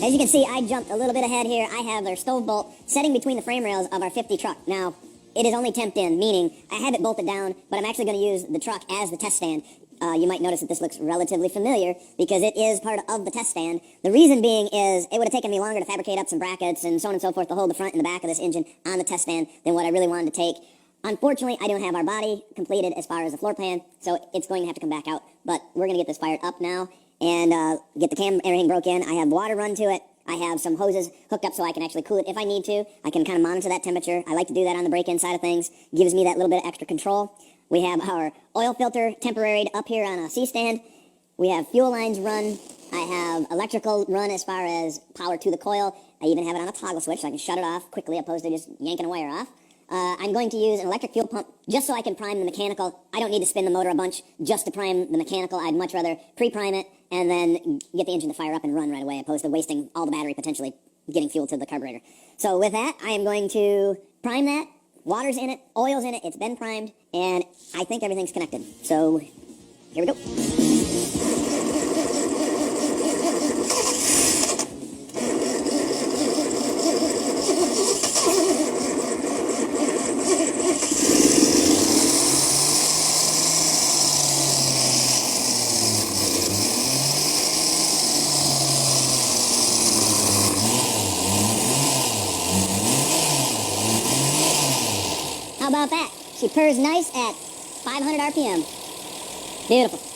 As you can see, I jumped a little bit ahead here. I have our stove bolt setting between the frame rails of our 50 truck. Now, it is only temped in, meaning I have it bolted down, but I'm actually going to use the truck as the test stand. You might notice that this looks relatively familiar because it is part of the test stand. The reason being is it would have taken me longer to fabricate up some brackets and so on and so forth to hold the front and the back of this engine on the test stand than what I really wanted to take. Unfortunately, I don't have our body completed as far as the floor plan, so it's going to have to come back out. But we're going to get this fired up now and get the cam, everything broke in. I have water run to it. I have some hoses hooked up so I can actually cool it if I need to. I can kind of monitor that temperature. I like to do that on the break-in side of things. Gives me that little bit of extra control. We have our oil filter temporaried up here on a C-stand. We have fuel lines run. I have electrical run as far as power to the coil. I even have it on a toggle switch so I can shut it off quickly opposed to just yanking a wire off. I'm going to use an electric fuel pump just so I can prime the mechanical. I don't need to spin the motor a bunch just to prime the mechanical. I'd much rather pre-prime it and then get the engine to fire up and run right away opposed to wasting all the battery potentially getting fuel to the carburetor. So with that, I am going to prime that. Water's in it, oil's in it, it's been primed, and I think everything's connected. So here we go. How about that? She purrs nice at 500 RPM. Beautiful.